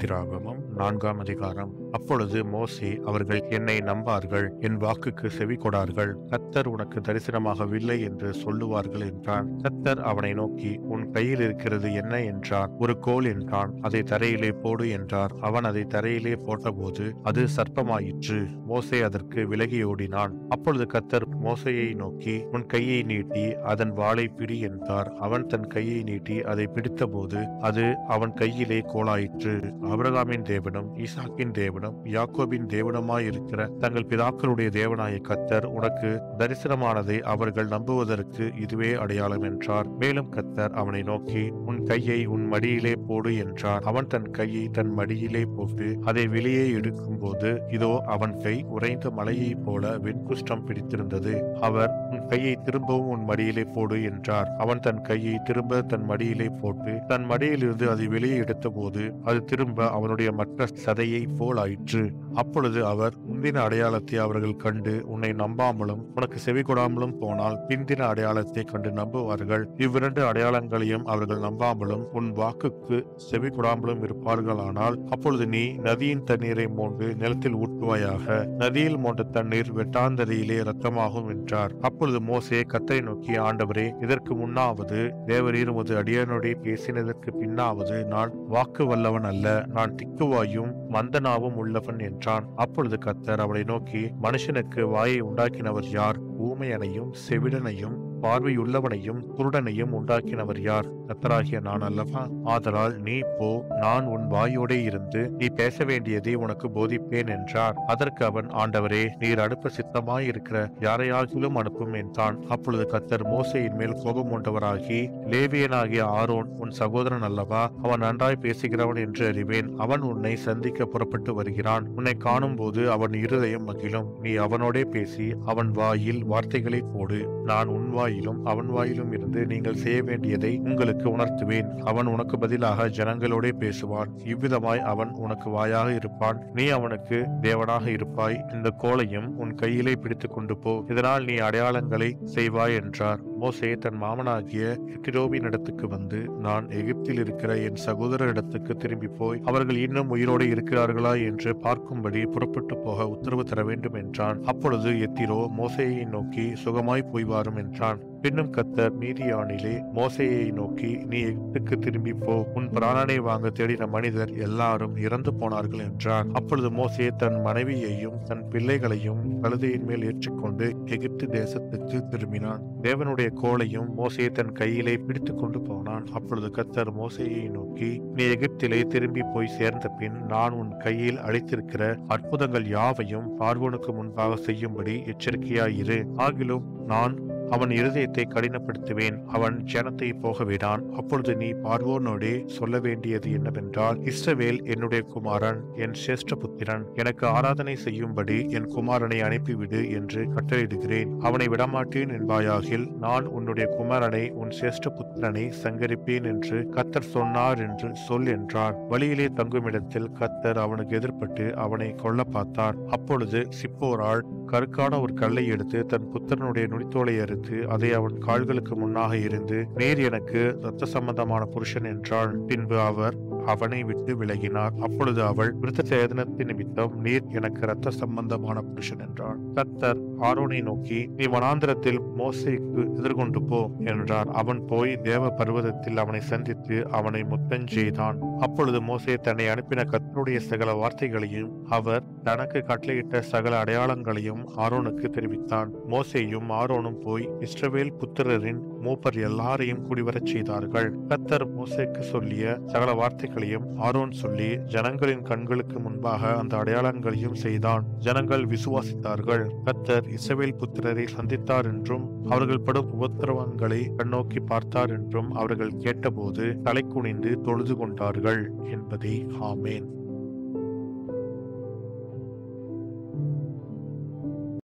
யாத்திராகமம் 4ஆம் அதிகாரம். அப்பொழுது மோசே, அவர்கள் என்னை நம்பார்கள், என் வாக்குக்கு செவி கொடார்கள், கர்த்தர் உனக்கு தரிசனமாகவில்லை என்று சொல்லுவார்கள் என்றான். கர்த்தர் அவனை நோக்கி, உன் கையில் இருக்கிறது என்ன என்றார். ஒரு கோல் என்றான். அதை தரையிலே போடு என்றார். அவன் அதை தரையிலே போட்டபோது அது சர்ப்பமாயிற்று. மோசே அதற்கு விலகி ஓடினான். அப்பொழுது கர்த்தர் மோசேயை நோக்கி, உன் கையை நீட்டி அதன் வாளை பிடி என்றார். அவன் தன் கையை நீட்டி அதை பிடித்தபோது அது அவன் கையிலே கோலாயிற்று. ஆபிரகாமின் தேவனும் ஈசாக்கின் தேவனும் யாக்கோபின் தேவனுமாயிருக்கிற தங்கள் பிதாக்களுடைய தேவனாய கர்த்தர் உனக்கு தரிசனமானதை அவர்கள் நம்புவதற்கு இதுவே அடையாளம் என்றார். மேலும் கர்த்தர் அவனை நோக்கி, உன் கையை உன் மடியிலே போடு என்றார். அவன் தன் கையை தன் மடியிலே போட்டு அதை வெளியே எடுக்கும் போது இதோ அவன் கை உறைந்த மலையைப் போல வெண்குஷ்டம் பிடித்திருந்தது. அவர், உன் கையை திரும்பவும் உன் மடியிலே போடு என்றார். அவன் தன் கையை திரும்ப தன் மடியிலே போட்டு தன் மடியிலிருந்து அதை வெளியே எடுத்த போது அது திரும்ப அவனுடைய மற்ற சதையை போல் ஆயிற்று. அப்பொழுது அவர், முந்தின அடையாளத்தை அவர்கள் கண்டு உன்னை நம்பாமலும் உனக்கு செவி கொடாமலும் போனால் பிந்தின அடையாளத்தை கண்டு நம்புவார்கள். இவ்விரண்டு அடையாளங்களையும் அவர்கள் நம்பாமலும் உன் வாக்குக்கு செவி கொடாமலும் இருப்பார்களானால் அப்பொழுது நீ நதியின் தண்ணீரை மோண்டு நிலத்தில் ஊற்றுவாயாக. நதியில் மோண்ட தண்ணீர் வெட்டாந்தரையிலே இரத்தமாகும் என்றார். அப்பொழுது மோசே கர்த்தரை நோக்கி, ஆண்டவரே, இதற்கு முன்னாவது தேவரீர் உமது அடியானோடே பேசினதற்கு பின்னாவது நான் வாக்கு வல்லவன் அல்ல, நான் திக்குவாயும் மந்தனாவும் உள்ளவன் என்றான். அப்பொழுது கர்த்தர் அவனை நோக்கி, மனுஷனுக்கு வாயை உண்டாக்கினவர் யார்? ஊமையனையும் செவிடனையும் பார்வையுள்ளவனையும் குருடனையும் உண்டாக்கினவர் யார்? கர்த்தராகிய நான் அல்லவா? ஆதலால் நீ போ, நான் உன் வாயோடே இருந்து நீ பேச வேண்டியதை உனக்கு போதிப்பேன் என்றார். அதற்கு அவன், ஆண்டவரே, நீர் அனுப்ப சித்தமாயிருக்கிற யாரையாகிலும் அனுப்பும் என்றான். அப்பொழுது கர்த்தர் மோசேயின் மேல் கோபம் கொண்டவராகி, லேவியனாகிய ஆரோன் உன் சகோதரன் அல்லவா? அவன் நன்றாய் பேசுகிறவன் என்று அறிவேன். அவன் உன்னை சந்திக்க புறப்பட்டு வருகிறான். உன்னை காணும் போது அவன் இருதயம் மகிழும். நீ அவனோடே பேசி அவன் வாயில் வார்த்தைகளை போடு. நான் உன் வாயிலும் அவன் வாயிலும் இருந்து நீங்கள் செய்ய வேண்டியதை உங்களுக்கு உணர்த்துவேன். அவன் உனக்கு பதிலாக ஜனங்களோடே பேசுவான். இவ்விதமாய் அவன் உனக்கு வாயாக இருப்பான். நீ அவனுக்கு தேவனாக இருப்பாய். இந்த கோலையும் உன் கையிலே பிடித்துக் கொண்டு போ. இதனால் நீ அடையாளங்களை செய்வாய் என்றார். மோசே தன் மாமனாகிய எத்திரோவின் இடத்துக்கு வந்து, நான் எகிப்தில் இருக்கிற என் சகோதரரிடத்துக்கு திரும்பி போய் அவர்கள் இன்னும் உயிரோடு இருக்கிறார்களா என்று பார்க்கும்படி புறப்பட்டு போக உத்தரவு தர வேண்டும் என்றான். அப்பொழுது எத்திரோ மோசேயை நோக்கி, சுகமாய் போய் வாரும் என்றான். பின்னும் கர்த்தர் மீதியானிலே மோசேயை நோக்கி, நீ எகிப்துக்கு திரும்பி போ, உன் பிராணனை வாங்க தேடின மனிதர் எல்லாரும் இறந்து போனார்கள் என்றார். அப்பொழுது மோசே தன் மனைவியையும் தன் பிள்ளைகளையும் கழுதையின் மேல் ஏற்றிக்கொண்டு எகிப்து தேசத்துக்கு திரும்பினான். தேவனுடைய கோலையும் மோசே தன் கையிலே பிடித்துக் கொண்டு போனான். அப்பொழுது கர்த்தர் மோசேயை நோக்கி, நீ எகிப்திலே திரும்பி போய் சேர்ந்த பின் நான் உன் கையில் அளித்திருக்கிற அற்புதங்கள் யாவையும் பார்வோனுக்கு முன்பாக செய்யும்படி எச்சரிக்கையாயிரு. ஆகிலும் நான் அவன் இருதயத்தை கடினப்படுத்துவேன், அவன் ஜனத்தை போக விடான். அப்பொழுது நீ பார்வோனோடே சொல்ல வேண்டியது என்னவென்றால், இஸ்ரவேல் என்னுடைய குமாரன், என் சிரேஷ்ட புத்திரன், எனக்கு ஆராதனை செய்யும்படி என் குமாரனை அனுப்பிவிடு என்று கட்டளையிடுகிறேன். அவனை விடமாட்டேன் என்பாயாகில் நான் உன்னுடைய குமாரனை உன் சிரேஷ்ட புத்திரனை சங்கரிப்பேன் என்று கர்த்தர் சொன்னார் என்று சொல் என்றார். வழியிலே தங்கும் இடத்தில் கர்த்தர் அவனுக்கு எதிர்பட்டு அவனை கொல்ல பார்த்தார். அப்பொழுது சிப்போராள் கருக்கான ஒரு கல்லை எடுத்து தன் புத்திரனுடைய நுனித்தோலை அறுத்து அதை அவன் கால்களுக்கு முன்னாக இருந்து, நீர் எனக்கு இரத்த சம்பந்தமான புருஷன் என்றாள். பின்பு அவர் அவனை விட்டு விலகினார். அப்பொழுது அவள், விருத்த சேதனத்தின் நிமித்தம் நீர் எனக்கு இரத்த சம்பந்தமான புருஷன் என்றாள். கர்த்தர் ஆரோனை நோக்கி, நீ வனாந்திரத்தில் மோசேக்கு எதிர்கொண்டு போ என்றார். அவன் போய் தேவ பர்வதத்தில் அவனை சந்தித்து அவனை முத்தஞ்செய்தான். அப்பொழுது மோசே தன்னை அனுப்பின கர்த்தருடைய சகல வார்த்தைகளையும் அவர் தனக்கு கட்டளையிட்ட சகல அடையாளங்களையும் ஆரோனுக்கு தெரிவித்தான். மோசேயும் ஆரோனும் போய் இஸ்ரவேல் புத்திரரின் மூப்பர் எல்லாரையும் குடிவரச் செய்தார்கள். கர்த்தர் மோசேக்கு சொல்லிய சகல வார்த்தைகளையும் ஆரோன் சொல்லி ஜனங்களின் கண்களுக்கு முன்பாக அந்த அடையாளங்களையும் செய்தான். ஜனங்கள் விசுவாசித்தார்கள். கர்த்தர் இஸ்ரவேல் புத்திரரை சந்தித்தார் என்றும் அவர்கள் படும் உபத்திரவங்களை கண்ணோக்கி பார்த்தார் என்றும் அவர்கள் கேட்டபோது தலை குனிந்து தொழுது கொண்டார்கள் என்பதே. ஆமேன்.